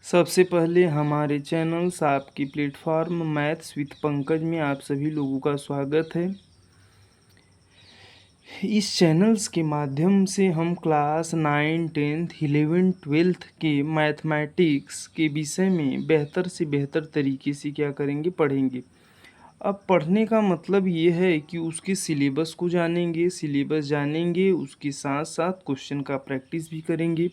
सबसे पहले हमारे चैनल्स आपकी प्लेटफॉर्म मैथ्स विद पंकज में आप सभी लोगों का स्वागत है। इस चैनल्स के माध्यम से हम क्लास 9, 10th, 11th, 12th के मैथमेटिक्स के विषय में बेहतर से बेहतर तरीके से क्या करेंगे, पढ़ेंगे। अब पढ़ने का मतलब ये है कि उसके सिलेबस को जानेंगे, उसके साथ साथ क्वेश्चन का प्रैक्टिस भी करेंगे।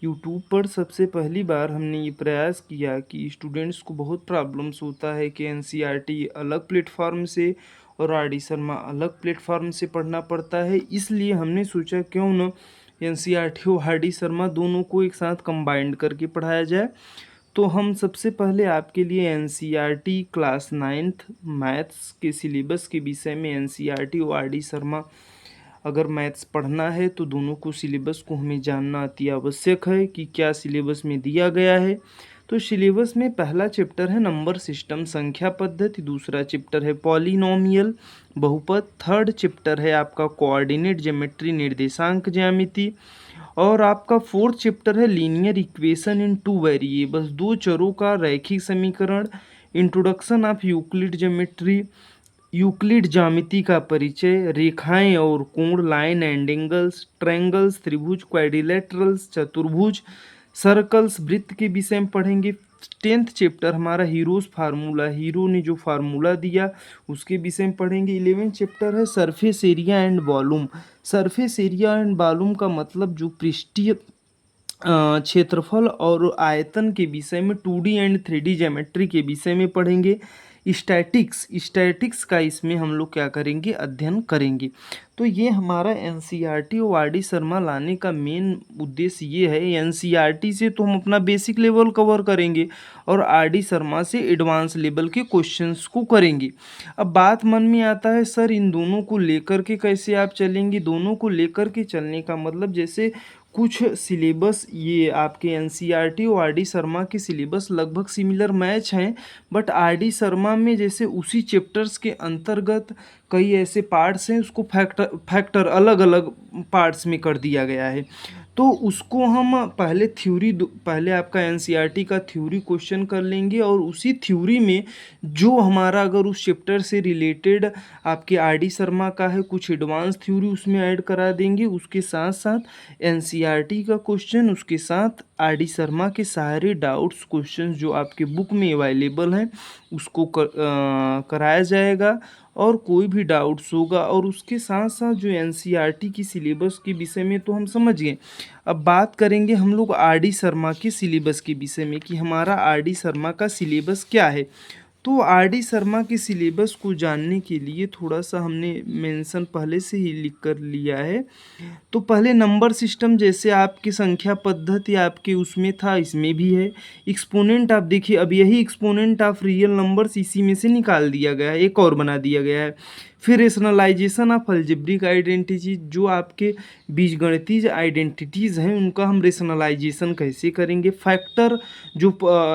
यूट्यूब पर सबसे पहली बार हमने ये प्रयास किया कि स्टूडेंट्स को बहुत प्रॉब्लम्स होता है कि एनसीईआरटी अलग प्लेटफॉर्म से और आर डी शर्मा अलग प्लेटफॉर्म से पढ़ना पड़ता है। इसलिए हमने सोचा क्यों न एनसीईआरटी और आर डी शर्मा दोनों को एक साथ कंबाइंड करके पढ़ाया जाए। तो हम सबसे पहले आपके लिए एनसीईआरटी क्लास 9th मैथ्स के सिलेबस के विषय में एनसीईआरटी और आर डी शर्मा अगर मैथ्स पढ़ना है तो दोनों को सिलेबस को हमें जानना अति आवश्यक है कि क्या सिलेबस में दिया गया है। तो सिलेबस में पहला चैप्टर है नंबर सिस्टम संख्या पद्धति, दूसरा चैप्टर है पॉलिनोमियल बहुपद, थर्ड चैप्टर है आपका कोऑर्डिनेट ज्योमेट्री निर्देशांक ज्यामिति, और आपका फोर्थ चैप्टर है linear equation in two variables दो चरों का रैखिक समीकरण, introduction of Euclid geometry Euclid ज्यामिति का परिचय, रेखाएं और कोण लाइन एंड एंगल्स, ट्रायंगल्स त्रिभुज, क्वाड्रिलेटरल्स चतुर्भुज, सर्कल्स वृत्त के विषय में पढ़ेंगे। 10th चैप्टर हमारा हीरोज फार्मूला, हीरो ने जो फार्मूला दिया उसके विषय में पढ़ेंगे। 11th चैप्टर है surface area and volume. Surface area and volume का मतलब जो पृष्ठीय क्षेत्रफल और आयतन के विषय में 2D एंड 3D ज्योमेट्री के विषय में पढ़ेंगे। स्टैटिक्स का इसमें हम लोग क्या करेंगे, अध्ययन करेंगे। तो ये हमारा एनसीईआरटी और आर डी शर्मा लाने का मेन उद्देश्य ये है। एनसीईआरटी से तो हम अपना बेसिक लेवल कवर करेंगे और आर डी शर्मा से एडवांस लेवल के क्वेश्चंस को करेंगे। अब बात मन में आता है, सर इन दोनों को लेकर के कैसे आप चलेंगे। दोनों को लेकर के चलने का मतलब जैसे कुछ सिलेबस ये आपके एनसीईआरटी और आर डी शर्मा के सिलेबस लगभग सिमिलर मैच हैं, बट आर डी शर्मा में जैसे उसी चैप्टर्स के अंतर्गत कई ऐसे पार्ट्स हैं उसको फैक्टर अलग अलग पार्ट्स में कर दिया गया है। तो उसको हम पहले आपका एनसीईआरटी का थ्योरी क्वेश्चन कर लेंगे और उसी थ्योरी में जो हमारा अगर उस चैप्टर से रिलेटेड आपके आर डी शर्मा का है कुछ एडवांस थ्योरी उसमें ऐड करा देंगे। उसके साथ साथ एनसीईआरटी का क्वेश्चन, उसके साथ आर डी शर्मा के सारे डाउट्स क्वेश्चन जो आपके बुक में अवेलेबल हैं उसको कराया जाएगा और कोई भी डाउट्स होगा। और उसके साथ साथ जो एनसीईआरटी की सिलेबस के विषय में तो हम समझ गए। अब बात करेंगे हम लोग आर डी शर्मा के सिलेबस के विषय में कि हमारा आर डी शर्मा का सिलेबस क्या है। तो आर डी शर्मा के सिलेबस को जानने के लिए थोड़ा सा हमने मेंशन पहले से ही लिख कर लिया है। तो पहले नंबर सिस्टम जैसे आपकी संख्या पद्धति आपके उसमें था, इसमें भी है। एक्सपोनेंट आप देखिए, अब यही एक्सपोनेंट ऑफ रियल नंबर्स इसी में से निकाल दिया गया है, एक और बना दिया गया है। फिर रेशनलाइजेशन ऑफ अलजेब्रिक आइडेंटिटी, जो आपके बीजगणितीय आइडेंटिटीज़ हैं उनका हम रेशनलाइजेशन कैसे करेंगे। फैक्टर जो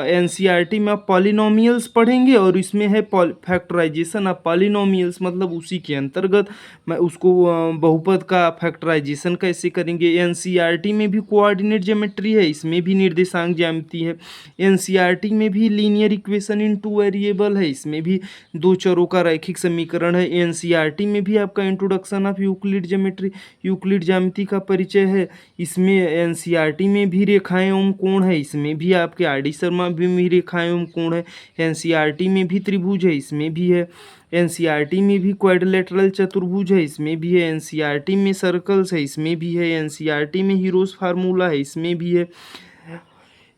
एनसीईआरटी में आप पॉलिनोमियल्स पढ़ेंगे और इसमें है फैक्टराइजेशन ऑफ पॉलिनोमियल्स, मतलब उसी के अंतर्गत मैं उसको बहुपद का फैक्टराइजेशन कैसे करेंगे। एनसीईआरटी में भी कोऑर्डिनेट ज्योमेट्री है, इसमें भी निर्देशांक ज्यामिति है। एनसीईआरटी में भी linear equation in two variable है, इसमें भी दो चरों का रैखिक समीकरण है। एनसीईआरटी में भी आपका introduction of Euclid geometry, Euclid ज्यामिति का परिचय है। इसमें एनसीईआरटी में भी रेखाएं एवं कोण है, इसमें भी आपके आर डी शर्मा में रेखाएं एवं कोण है। एनसीईआरटी में भी त्रिभुज है, इसमें भी है। एनसीईआरटी में भी क्वाड्रिलेटरल चतुर्भुज है, इसमें भी है। एनसीईआरटी में सर्कल्स है, इसमें भी है। एनसीईआरटी में हीरोज फार्मूला है, इसमें भी है।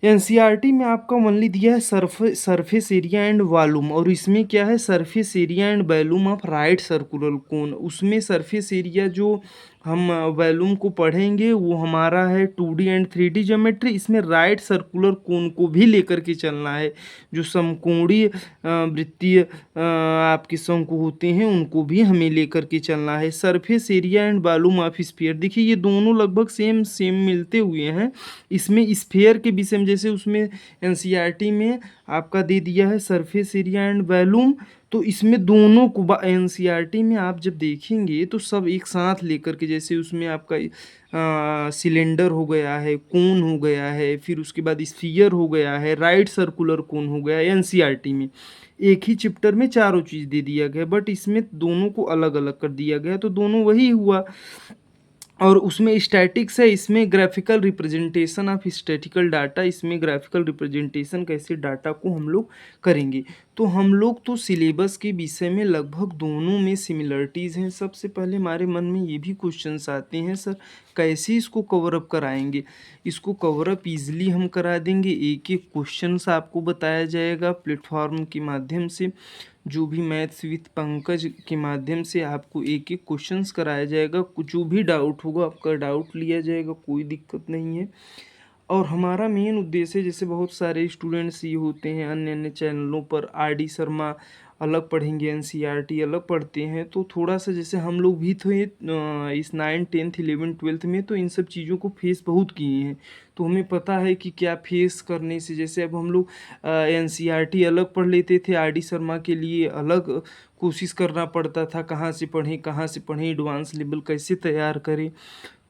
एनसीईआरटी में आपका ओनली दिया है सरफेस एरिया एंड वॉल्यूम, और इसमें क्या है, surface area and volume of right circular cone. उसमें सरफेस एरिया जो हम वॉल्यूम को पढ़ेंगे वो हमारा है 2D एंड 3D ज्योमेट्री। इसमें राइट सर्कुलर कोन को भी लेकर के चलना है। जो समकोणीय वृत्तीय आपके शंकु होते हैं उनको भी हमें लेकर के चलना है। Surface area and volume of sphere, देखिए ये दोनों लगभग सेम मिलते हुए हैं। इसमें स्फीयर के विषय में जैसे उसमें एनसीईआरटी में आपका दे दिया है सरफेस एरिया एंड वॉल्यूम, तो इसमें दोनों को एनसीईआरटी में आप जब देखेंगे तो सब एक साथ लेकर के, जैसे उसमें आपका सिलेंडर हो गया है, कोन हो गया है, फिर उसके बाद स्फीयर हो गया है, राइट सर्कुलर कोन हो गया है। एनसीईआरटी में एक ही चैप्टर में चारों चीज़ दे दिया गया, बट इसमें दोनों को अलग अलग कर दिया गया, तो दोनों वही हुआ। और उसमें स्टैटिक्स है, इसमें graphical representation of statistical data, इसमें ग्राफिकल रिप्रेजेंटेशन कैसे डाटा को हम लोग करेंगे। तो हम लोग तो सिलेबस के विषय में लगभग दोनों में सिमिलरिटीज़ हैं। सबसे पहले हमारे मन में ये भी क्वेश्चंस आते हैं, सर कैसे इसको कवर अप कराएंगे। इसको कवर अप ईजिली हम करा देंगे, एक एक क्वेश्चंस आपको बताया जाएगा प्लेटफॉर्म के माध्यम से, जो भी मैथ्स विद पंकज के माध्यम से आपको एक एक क्वेश्चंस कराया जाएगा। जो भी डाउट होगा आपका डाउट लिया जाएगा, कोई दिक्कत नहीं है। और हमारा मेन उद्देश्य, जैसे बहुत सारे स्टूडेंट्स ये होते हैं अन्य अन्य चैनलों पर, आर डी शर्मा अलग पढ़ेंगे, एनसीईआरटी अलग पढ़ते हैं, तो थोड़ा सा जैसे हम लोग भी थे इस 9th 10th 11th 12th में, तो इन सब चीज़ों को फेस बहुत किए हैं। तो हमें पता है कि क्या फेस करने से, जैसे अब हम लोग एनसीईआरटी अलग पढ़ लेते थे, आर डी शर्मा के लिए अलग कोशिश करना पड़ता था, कहाँ से पढ़ें, एडवांस लेवल कैसे तैयार करें।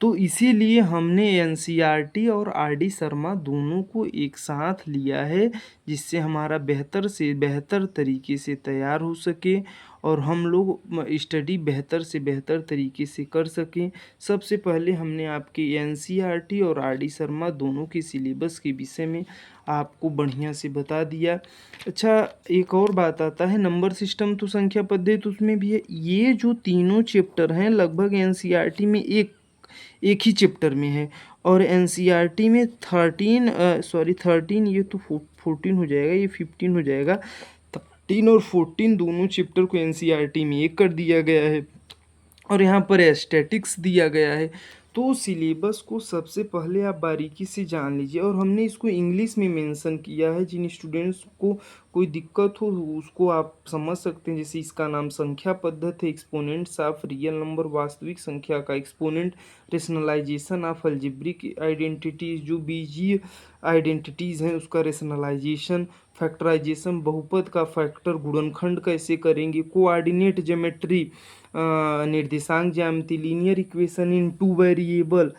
तो इसीलिए हमने एनसीईआरटी और आरडी शर्मा दोनों को एक साथ लिया है, जिससे हमारा बेहतर से बेहतर तरीके से तैयार हो सके और हम लोग स्टडी बेहतर से बेहतर तरीके से कर सकें। सबसे पहले हमने आपके एनसीईआरटी और आरडी शर्मा दोनों के सिलेबस के विषय में आपको बढ़िया से बता दिया। अच्छा, एक और बात आता है, नंबर सिस्टम तो संख्या पद्धति उसमें भी है। ये जो तीनों चैप्टर हैं लगभग एनसीईआरटी में एक ही चैप्टर में है, और एनसीईआरटी में 13, ये तो 14 हो जाएगा, ये 15 हो जाएगा। 13 और 14 दोनों चैप्टर को एनसीईआरटी में एक कर दिया गया है, और यहाँ पर एस्थेटिक्स दिया गया है। तो सिलेबस को सबसे पहले आप बारीकी से जान लीजिए, और हमने इसको इंग्लिश में मेंशन किया है। जिन स्टूडेंट्स को कोई दिक्कत हो उसको आप समझ सकते हैं। जैसे इसका नाम संख्या पद्धति है, एक्सपोनेंट्स ऑफ रियल नंबर, वास्तविक संख्या का exponent, rationalisation of algebraic identities, जो बीजीय आइडेंटिटीज़ हैं उसका रेशनलाइजेशन, फैक्टराइजेशन, बहुपद का फैक्टर, गुणनखंड कैसे करेंगे, कोऑर्डिनेट ज्योमेट्री, निर्देशांक ज्यामिति, linear equation in two variable,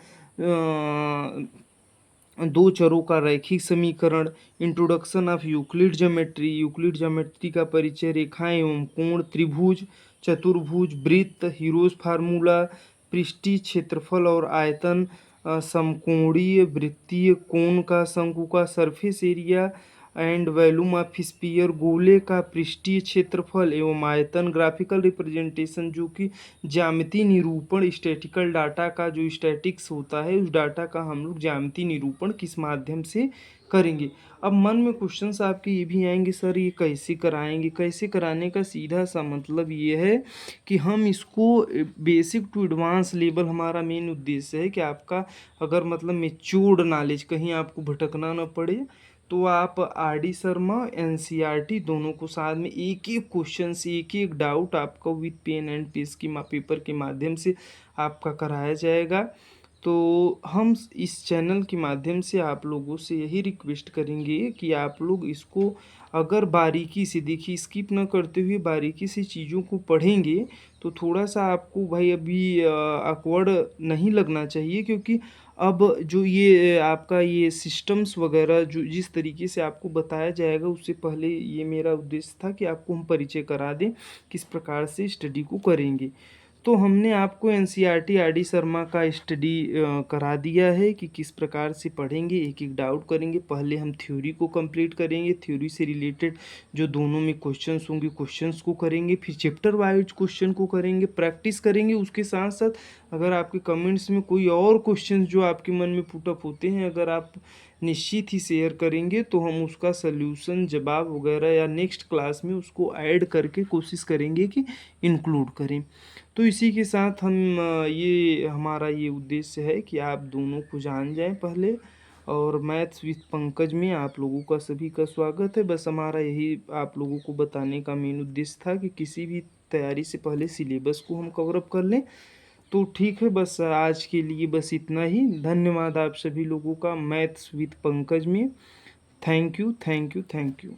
दो चरों का रैखिक समीकरण, इंट्रोडक्शन ऑफ यूक्लिड ज्योमेट्री का परिचय, रेखाएं एवं कोण, त्रिभुज, चतुर्भुज, वृत्त, हीरोज फार्मूला, पृष्ठीय क्षेत्रफल और आयतन, समकोणीय वृत्तीय कोण का, शंकु का surface area and volume of sphere, गोले का पृष्ठीय क्षेत्रफल एवं आयतन, ग्राफिकल रिप्रेजेंटेशन जो कि ज्यामिति निरूपण, स्टैटिकल डाटा का जो स्टैटिक्स होता है उस डाटा का हम लोग ज्यामिति निरूपण किस माध्यम से करेंगे। अब मन में क्वेश्चंस आपके ये भी आएंगे, सर ये कैसे कराएंगे। कैसे कराने का सीधा सा मतलब ये है कि हम इसको बेसिक टू एडवांस लेवल, हमारा मेन उद्देश्य है कि आपका अगर मतलब मेच्योर्ड नॉलेज, कहीं आपको भटकना ना पड़े, तो आप आर डी शर्मा एनसीईआरटी दोनों को साथ में एक एक क्वेश्चन से एक एक डाउट आपका विद पेन एंड पेपर के माध्यम से आपका कराया जाएगा। तो हम इस चैनल के माध्यम से आप लोगों से यही रिक्वेस्ट करेंगे कि आप लोग इसको अगर बारीकी से देखिए, स्किप ना करते हुए बारीकी से चीज़ों को पढ़ेंगे, तो थोड़ा सा आपको भाई अभी awkward नहीं लगना चाहिए, क्योंकि अब जो ये आपका ये सिस्टम्स वगैरह जो जिस तरीके से आपको बताया जाएगा, उससे पहले ये मेरा उद्देश्य था कि आपको हम परिचय करा दें किस प्रकार से स्टडी को करेंगे। तो हमने आपको एनसीईआरटी आर डी शर्मा का स्टडी करा दिया है कि किस प्रकार से पढ़ेंगे, एक एक डाउट करेंगे। पहले हम थ्योरी को कंप्लीट करेंगे, थ्योरी से रिलेटेड जो दोनों में क्वेश्चंस होंगे क्वेश्चंस को करेंगे, फिर चैप्टर वाइज क्वेश्चन को करेंगे, प्रैक्टिस करेंगे। उसके साथ साथ अगर आपके कमेंट्स में कोई और क्वेश्चंस जो आपके मन में पुटअप होते हैं, अगर आप निश्चित ही शेयर करेंगे तो हम उसका सल्यूशन जवाब वगैरह या नेक्स्ट क्लास में उसको ऐड करके कोशिश करेंगे कि इंक्लूड करें। तो इसी के साथ हम ये हमारा ये उद्देश्य है कि आप दोनों को जान जाएं पहले। और मैथ्स विद पंकज में आप लोगों का सभी का स्वागत है। बस हमारा यही आप लोगों को बताने का मेन उद्देश्य था कि किसी भी तैयारी से पहले सिलेबस को हम कवर अप कर लें। तो ठीक है, बस आज के लिए बस इतना ही। धन्यवाद आप सभी लोगों का मैथ्स विद पंकज में। Thank you, thank you, thank you.